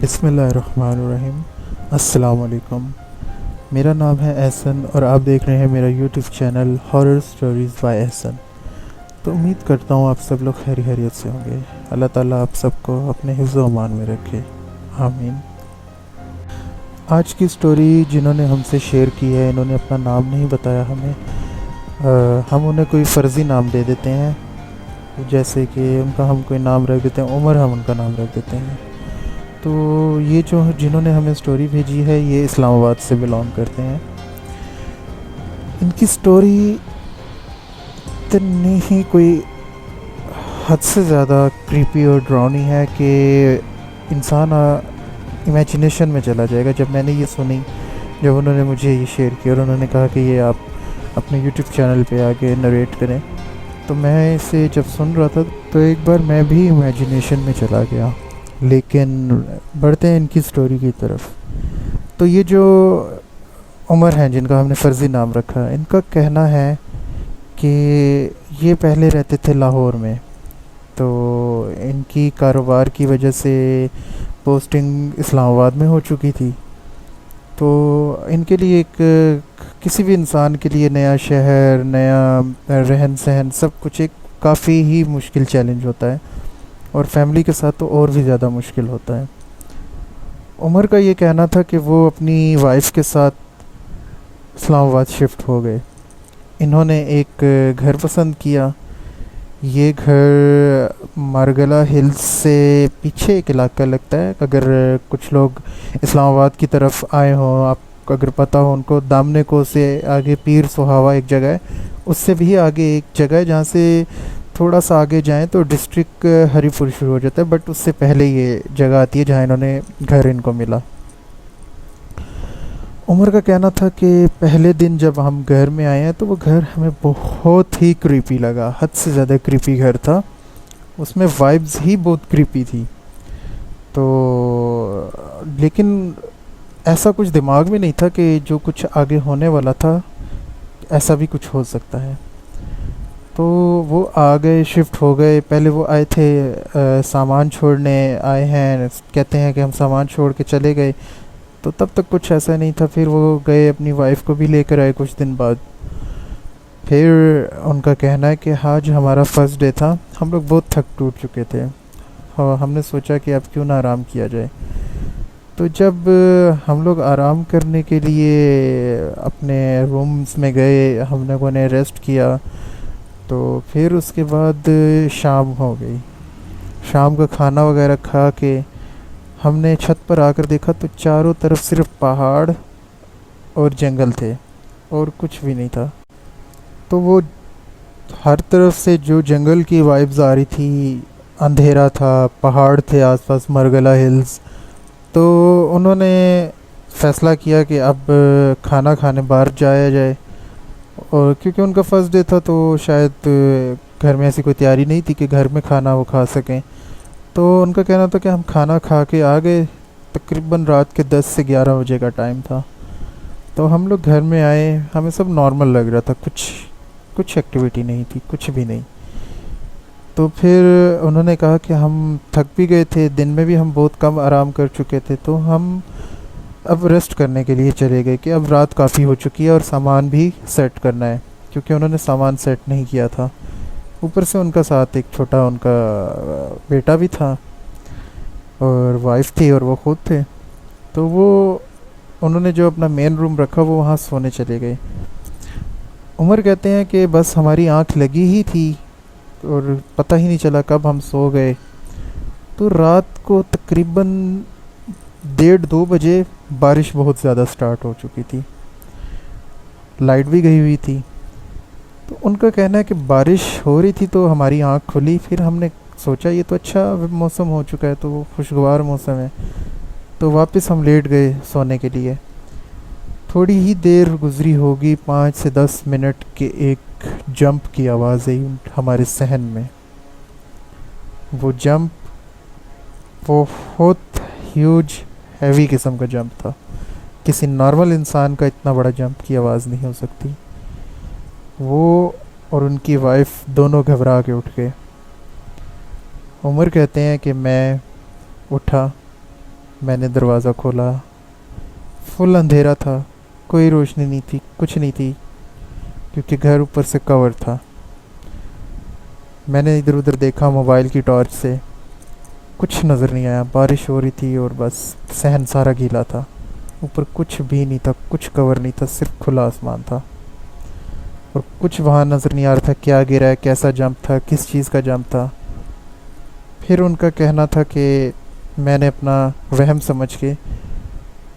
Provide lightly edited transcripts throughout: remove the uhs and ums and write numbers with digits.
बिस्मिल्लाहिर्रहमानिर्रहीम। अस्सलाम वालेकुम। मेरा नाम है एहसन और आप देख रहे हैं मेरा YouTube channel horror stories by Ehsan. तो उम्मीद करता हूँ आप सब लोग खैरियत से होंगे। अल्लाह ताला आप सबको अपने हिफ्ज़ व अमान में रखे, आमीन। आज की स्टोरी जिन्होंने हमसे शेयर की है, इन्होंने अपना नाम नहीं बताया हमें। हम उन्हें कोई फ़र्ज़ी नाम दे देते हैं, जैसे कि उनका हम कोई नाम रख देते हैं उमर, हम उनका नाम रख देते हैं। तो ये जो जिन्होंने हमें स्टोरी भेजी है ये इस्लामाबाद से बिलोंग करते हैं। इनकी स्टोरी इतनी ही कोई हद से ज़्यादा क्रीपी और ड्राउनी है कि इंसान इमेजिनेशन में चला जाएगा। जब मैंने ये सुनी, जब उन्होंने मुझे ये शेयर किया और उन्होंने कहा कि ये आप अपने यूट्यूब चैनल पे आके नरेट करें, तो मैं इसे जब सुन रहा था तो एक बार मैं भी इमेजिनेशन में चला गया। लेकिन बढ़ते हैं इनकी स्टोरी की तरफ। तो ये जो उमर हैं, जिनका हमने फ़र्ज़ी नाम रखा, इनका कहना है कि ये पहले रहते थे लाहौर में। तो इनकी कारोबार की वजह से पोस्टिंग इस्लामाबाद में हो चुकी थी। तो इनके लिए एक किसी भी इंसान के लिए नया शहर, नया रहन सहन, सब कुछ एक काफ़ी ही मुश्किल चैलेंज होता है, और फैमिली के साथ तो और भी ज़्यादा मुश्किल होता है। उमर का ये कहना था कि वो अपनी वाइफ के साथ इस्लामाबाद शिफ्ट हो गए। इन्होंने एक घर पसंद किया। ये घर मारगला हिल्स से पीछे एक इलाका लगता है। अगर कुछ लोग इस्लामाबाद की तरफ आए हों, आपको अगर पता हो उनको, दामने को से आगे पीर सुहावा एक जगह है, उससे भी आगे एक जगह है जहाँ से थोड़ा सा आगे जाएं तो डिस्ट्रिक्ट हरीपुर शुरू हो जाता है, बट उससे पहले ये जगह आती है जहाँ इन्होंने घर इनको मिला। उमर का कहना था कि पहले दिन जब हम घर में आए हैं तो वो घर हमें बहुत ही क्रीपी लगा, हद से ज़्यादा क्रीपी घर था। उसमें वाइब्स ही बहुत क्रीपी थी। तो लेकिन ऐसा कुछ दिमाग में नहीं था कि जो कुछ आगे होने वाला था ऐसा भी कुछ हो सकता है। तो वो आ गए, शिफ्ट हो गए। पहले वो आए थे सामान छोड़ने आए हैं, कहते हैं कि हम सामान छोड़ के चले गए। तो तब तक कुछ ऐसा नहीं था। फिर वो गए, अपनी वाइफ को भी लेकर आए कुछ दिन बाद। फिर उनका कहना है कि आज हमारा फर्स्ट डे था, हम लोग बहुत थक टूट चुके थे। हाँ, हमने सोचा कि अब क्यों ना आराम किया जाए। तो जब हम लोग आराम करने के लिए अपने रूम्स में गए, हम लोगों ने रेस्ट किया। तो फिर उसके बाद शाम हो गई। शाम का खाना वगैरह खा के हमने छत पर आकर देखा तो चारों तरफ सिर्फ पहाड़ और जंगल थे और कुछ भी नहीं था। तो वो हर तरफ से जो जंगल की वाइब्स आ रही थी, अंधेरा था, पहाड़ थे आसपास, मरगला हिल्स। तो उन्होंने फ़ैसला किया कि अब खाना खाने बाहर जाया जाए। और क्योंकि उनका फर्स्ट डे था तो शायद घर में ऐसी कोई तैयारी नहीं थी कि घर में खाना वो खा सकें। तो उनका कहना था कि हम खाना खा के आ गए। तकरीबन रात के 10 से 11 बजे का टाइम था। तो हम लोग घर में आए, हमें सब नॉर्मल लग रहा था, कुछ एक्टिविटी नहीं थी, कुछ भी नहीं। तो फिर उन्होंने कहा कि हम थक भी गए थे, दिन में भी हम बहुत कम आराम कर चुके थे, तो हम अब रेस्ट करने के लिए चले गए कि अब रात काफ़ी हो चुकी है और सामान भी सेट करना है, क्योंकि उन्होंने सामान सेट नहीं किया था। ऊपर से उनका साथ एक छोटा उनका बेटा भी था और वाइफ थी और वो खुद थे। तो वो उन्होंने जो अपना मेन रूम रखा वो वहाँ सोने चले गए। उमर कहते हैं कि बस हमारी आंख लगी ही थी और पता ही नहीं चला कब हम सो गए। तो रात को तकरीबन 1:30-2 बजे बारिश बहुत ज़्यादा स्टार्ट हो चुकी थी, लाइट भी गई हुई थी। तो उनका कहना है कि बारिश हो रही थी तो हमारी आंख खुली। फिर हमने सोचा ये तो अच्छा मौसम हो चुका है, तो वो खुशगवार मौसम है। तो वापस हम लेट गए सोने के लिए। थोड़ी ही देर गुजरी होगी, 5 से 10 मिनट के एक जंप की आवाज़ आई हमारे सहन में। वो जंप बहुत ह्यूज हैवी किस्म का जंप था। किसी नॉर्मल इंसान का इतना बड़ा जंप की आवाज़ नहीं हो सकती। वो और उनकी वाइफ दोनों घबरा के उठ गए। उमर कहते हैं कि मैं उठा, मैंने दरवाज़ा खोला। फुल अंधेरा था, कोई रोशनी नहीं थी, कुछ नहीं थी, क्योंकि घर ऊपर से कवर था। मैंने इधर उधर देखा मोबाइल की टॉर्च से, कुछ नज़र नहीं आया। बारिश हो रही थी और बस सहन सारा गीला था। ऊपर कुछ भी नहीं था, कुछ कवर नहीं था, सिर्फ खुला आसमान था। और कुछ वहाँ नज़र नहीं आ रहा था क्या गिरा है, कैसा जंप था, किस चीज़ का जंप था। फिर उनका कहना था कि मैंने अपना वहम समझ के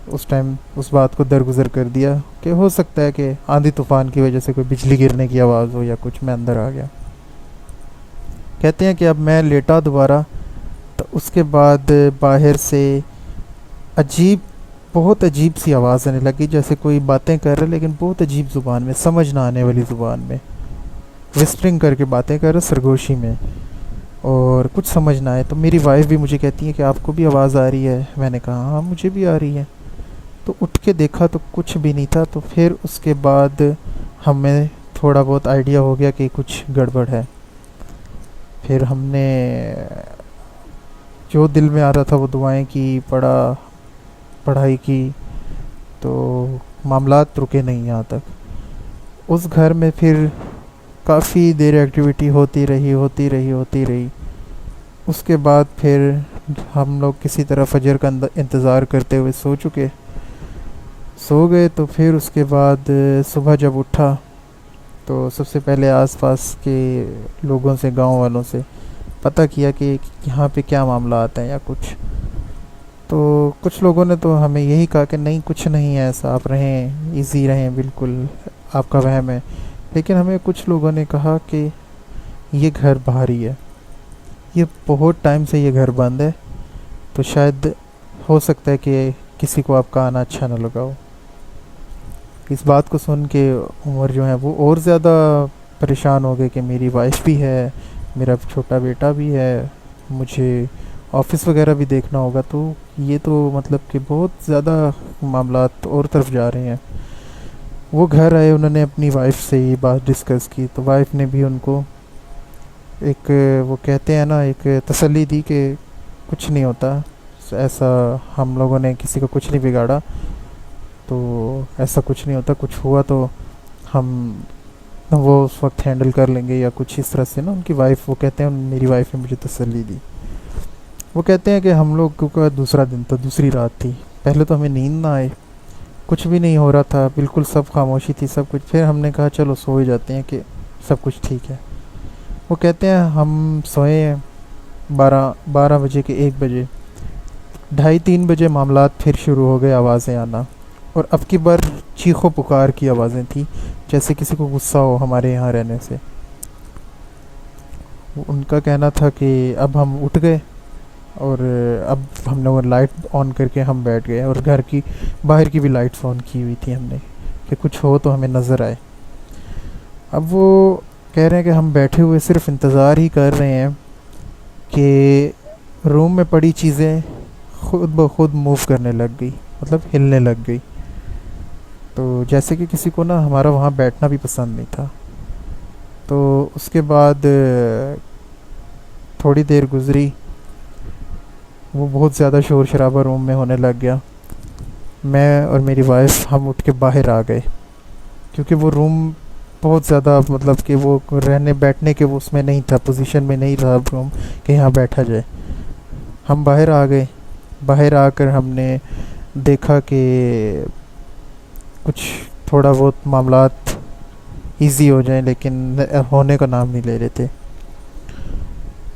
उस टाइम उस बात को दरगुजर कर दिया कि हो सकता है कि आंधी तूफान की वजह से कोई बिजली गिरने की आवाज़ हो या कुछ, मैं अंदर आ गया। कहते हैं कि अब मैं लेटा दोबारा, तो उसके बाद बाहर से अजीब, बहुत अजीब सी आवाज़ आने लगी, जैसे कोई बातें कर रहा है लेकिन बहुत अजीब ज़ुबान में, समझ ना आने वाली ज़ुबान में, विस्परिंग करके बातें कर रहा, सरगोशी में, और कुछ समझ ना आए। तो मेरी वाइफ भी मुझे कहती है कि आपको भी आवाज़ आ रही है? मैंने कहा हाँ मुझे भी आ रही है। तो उठ के देखा तो कुछ भी नहीं था। तो फिर उसके बाद हमें थोड़ा बहुत आइडिया हो गया कि कुछ गड़बड़ है। फिर हमने जो दिल में आ रहा था वो दुआएं की, पढ़ाई की, तो मामलात रुके नहीं यहाँ तक। उस घर में फिर काफ़ी देर एक्टिविटी होती रही। उसके बाद फिर हम लोग किसी तरह फजर का इंतज़ार करते हुए सो गए। तो फिर उसके बाद सुबह जब उठा तो सबसे पहले आसपास के लोगों से, गांव वालों से पता किया कि यहाँ पे क्या मामला आता है या कुछ। तो कुछ लोगों ने तो हमें यही कहा कि नहीं कुछ नहीं है ऐसा, आप रहें, इजी रहें, बिल्कुल आपका वहम है। लेकिन हमें कुछ लोगों ने कहा कि ये घर बाहरी है, ये बहुत टाइम से ये घर बंद है, तो शायद हो सकता है कि किसी को आपका आना अच्छा ना लगा हो। इस बात को सुन के उमर जो है वो और ज़्यादा परेशान हो गए कि मेरी वाइफ भी है, मेरा छोटा बेटा भी है, मुझे ऑफिस वगैरह भी देखना होगा, तो ये तो मतलब कि बहुत ज़्यादा मामलात और तरफ जा रहे हैं। वो घर आए, उन्होंने अपनी वाइफ से ये बात डिस्कस की, तो वाइफ ने भी उनको एक, वो कहते हैं ना, एक तसल्ली दी कि कुछ नहीं होता ऐसा, हम लोगों ने किसी को कुछ नहीं बिगाड़ा, तो ऐसा कुछ नहीं होता, कुछ हुआ तो हम वो उस वक्त हैंडल कर लेंगे या कुछ इस तरह से ना। उनकी वाइफ, वो कहते हैं, मेरी वाइफ ने मुझे तसल्ली दी। वो कहते हैं कि हम लोग का दूसरा दिन था, दूसरी रात थी। पहले तो हमें नींद ना आए, कुछ भी नहीं हो रहा था, बिल्कुल सब खामोशी थी, सब कुछ। फिर हमने कहा चलो सो ही जाते हैं कि सब कुछ ठीक है। वो कहते हैं हम सोए हैं 12 बजे के 1 बजे, 2:30-3 बजे मामलात फिर शुरू हो गए, आवाज़ें आना। और अब की बार चीखों पुकार की आवाज़ें थी, जैसे किसी को गुस्सा हो हमारे यहाँ रहने से। उनका कहना था कि अब हम उठ गए और अब हमने वो लाइट ऑन करके हम बैठ गए, और घर की बाहर की भी लाइट्स ऑन की हुई थी हमने, कि कुछ हो तो हमें नज़र आए। अब वो कह रहे हैं कि हम बैठे हुए सिर्फ इंतज़ार ही कर रहे हैं कि रूम में पड़ी चीज़ें खुद ब खुद मूव करने लग गई, मतलब हिलने लग गई। तो जैसे कि किसी को ना हमारा वहाँ बैठना भी पसंद नहीं था। तो उसके बाद थोड़ी देर गुजरी, वो बहुत ज़्यादा शोर शराबा रूम में होने लग गया। मैं और मेरी वाइफ हम उठ के बाहर आ गए, क्योंकि वो रूम बहुत ज़्यादा, मतलब कि वो रहने बैठने के वो उसमें नहीं था, पोजीशन में नहीं था रूम कि यहाँ बैठा जाए। हम बाहर आ गए। बाहर आकर हमने देखा कि कुछ थोड़ा बहुत मामलात इजी हो जाए, लेकिन होने का नाम नहीं ले रहे थे।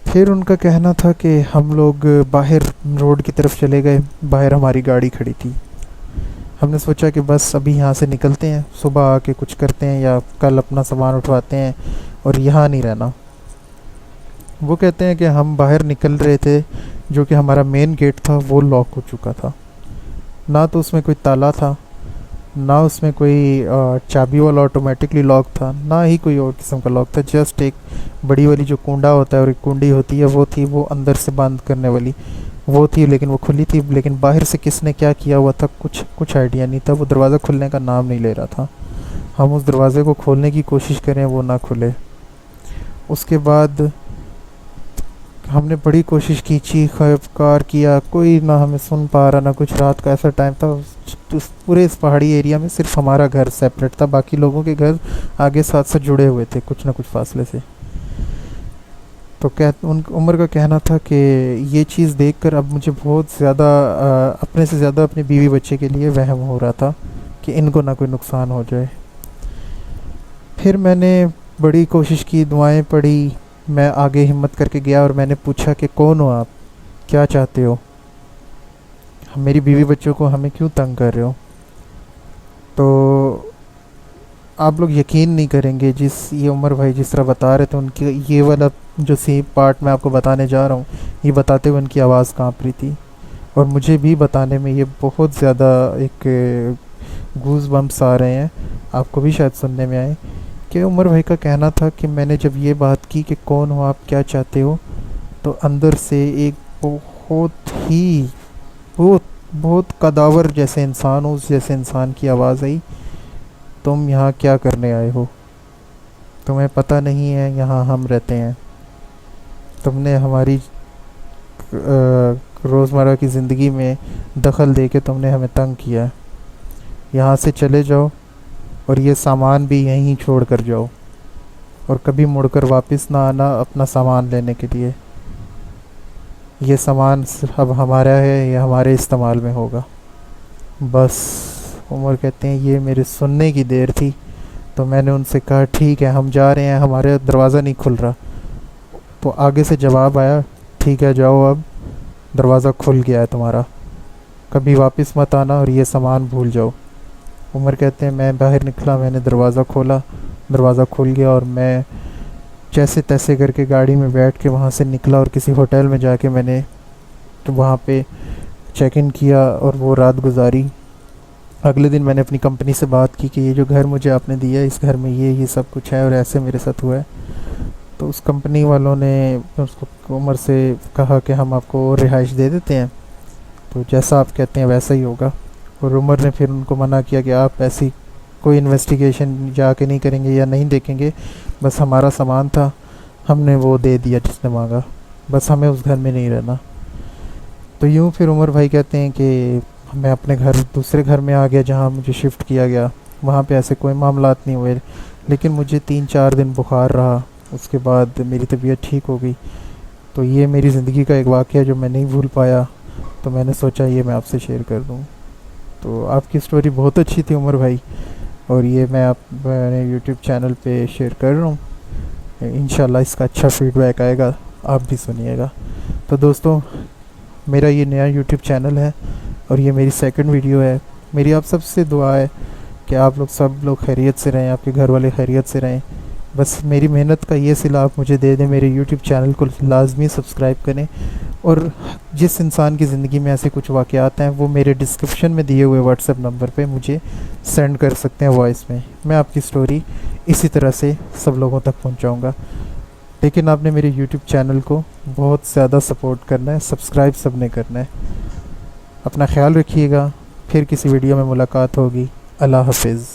फिर उनका कहना था कि हम लोग बाहर रोड की तरफ चले गए। बाहर हमारी गाड़ी खड़ी थी। हमने सोचा कि बस अभी यहाँ से निकलते हैं, सुबह आके कुछ करते हैं या कल अपना सामान उठवाते हैं और यहाँ नहीं रहना। वो कहते हैं कि हम बाहर निकल रहे थे, जो कि हमारा मेन गेट था वो लॉक हो चुका था। ना तो उसमें कोई ताला था, ना उसमें कोई चाबी वाला ऑटोमेटिकली लॉक था, ना ही कोई और किस्म का लॉक था। जस्ट एक बड़ी वाली जो कुंडा होता है और एक कुंडी होती है वो थी, वो अंदर से बंद करने वाली वो थी, लेकिन वो खुली थी। लेकिन बाहर से किसने क्या किया हुआ था कुछ आइडिया नहीं था। वो दरवाज़ा खुलने का नाम नहीं ले रहा था। हम उस दरवाज़े को खोलने की कोशिश करें, वो ना खुले। उसके बाद हमने बड़ी कोशिश की, चीख पुकार किया, कोई ना हमें सुन पा रहा ना कुछ। रात का ऐसा टाइम था, उस पूरे इस पहाड़ी एरिया में सिर्फ हमारा घर सेपरेट था, बाकी लोगों के घर आगे साथ साथ जुड़े हुए थे कुछ ना कुछ फासले से। तो उन उमर का कहना था कि ये चीज़ देखकर अब मुझे बहुत ज़्यादा अपने से ज़्यादा अपने बीवी बच्चे के लिए वहम हो रहा था कि इनको ना कोई नुकसान हो जाए। फिर मैंने बड़ी कोशिश की, दुआएं पढ़ी, मैं आगे हिम्मत करके गया और मैंने पूछा कि कौन हो आप, क्या चाहते हो, मेरी बीवी बच्चों को हमें क्यों तंग कर रहे हो। तो आप लोग यकीन नहीं करेंगे, जिस ये उमर भाई जिस तरह बता रहे थे, उनकी ये वाला जो सी पार्ट मैं आपको बताने जा रहा हूँ, ये बताते हुए उनकी आवाज़ कांप रही थी और मुझे भी बताने में ये बहुत ज़्यादा एक गूज़ बम्प्स आ रहे हैं, आपको भी शायद सुनने में आए। कि उमर भाई का कहना था कि मैंने जब ये बात की कि कौन हो आप, क्या चाहते हो, तो अंदर से एक बहुत बहुत कदावर जैसे इंसान हो, उस जैसे इंसान की आवाज़ आई, तुम यहाँ क्या करने आए हो, तुम्हें पता नहीं है यहाँ हम रहते हैं, तुमने हमारी रोज़मर्रा की ज़िंदगी में दखल दे के तुमने हमें तंग किया, यहाँ से चले जाओ और ये सामान भी यहीं छोड़ कर जाओ और कभी मुड़कर वापस ना आना अपना सामान लेने के लिए। ये सामान अब हमारा है, ये हमारे इस्तेमाल में होगा। बस उमर कहते हैं ये मेरे सुनने की देर थी, तो मैंने उनसे कहा ठीक है हम जा रहे हैं, हमारे दरवाज़ा नहीं खुल रहा। तो आगे से जवाब आया, ठीक है जाओ, अब दरवाज़ा खुल गया है तुम्हारा, कभी वापस मत आना और ये सामान भूल जाओ। उमर कहते हैं मैं बाहर निकला, मैंने दरवाज़ा खोला, दरवाज़ा खुल गया और मैं जैसे तैसे करके गाड़ी में बैठ के वहाँ से निकला और किसी होटल में जाके मैंने तो वहाँ पे चेक इन किया और वो रात गुजारी। अगले दिन मैंने अपनी कंपनी से बात की कि ये जो घर मुझे आपने दिया है, इस घर में ये सब कुछ है और ऐसे मेरे साथ हुआ है। तो उस कंपनी वालों ने उसको उमर से कहा कि हम आपको रिहाइश दे देते हैं, तो जैसा आप कहते हैं वैसा ही होगा। और उमर ने फिर उनको मना किया कि आप ऐसी कोई इन्वेस्टिगेशन जाके नहीं करेंगे या नहीं देखेंगे, बस हमारा सामान था, हमने वो दे दिया जिसने मांगा, बस हमें उस घर में नहीं रहना। तो यूँ फिर उमर भाई कहते हैं कि मैं अपने घर दूसरे घर में आ गया जहाँ मुझे शिफ्ट किया गया, वहाँ पे ऐसे कोई मामलात नहीं हुए, लेकिन मुझे 3-4 दिन बुखार रहा, उसके बाद मेरी तबीयत ठीक हो गई। तो ये मेरी ज़िंदगी का एक वाक़या जो मैं नहीं भूल पाया, तो मैंने सोचा ये मैं आपसे शेयर कर दूँ। तो आपकी स्टोरी बहुत अच्छी थी उमर भाई, और ये मैं अपने यूट्यूब चैनल पे शेयर कर रहा हूँ, इंशाल्लाह इसका अच्छा फीडबैक आएगा, आप भी सुनिएगा। तो दोस्तों मेरा ये नया यूट्यूब चैनल है और ये मेरी सेकंड वीडियो है। मेरी आप सबसे दुआ है कि आप लोग सब लोग खैरियत से रहें, आपके घर वाले खैरियत से रहें। बस मेरी मेहनत का ये सिला आप मुझे दे दें, मेरे यूट्यूब चैनल को लाजमी सब्सक्राइब करें, और जिस इंसान की ज़िंदगी में ऐसे कुछ वाक़यात हैं वो मेरे डिस्क्रिप्शन में दिए हुए व्हाट्सएप नंबर पे मुझे सेंड कर सकते हैं वॉइस में। मैं आपकी स्टोरी इसी तरह से सब लोगों तक पहुंचाऊंगा। लेकिन आपने मेरे यूट्यूब चैनल को बहुत ज़्यादा सपोर्ट करना है, सब्सक्राइब सब ने करना है। अपना ख्याल रखिएगा, फिर किसी वीडियो में मुलाकात होगी। अल्लाह हाफिज़।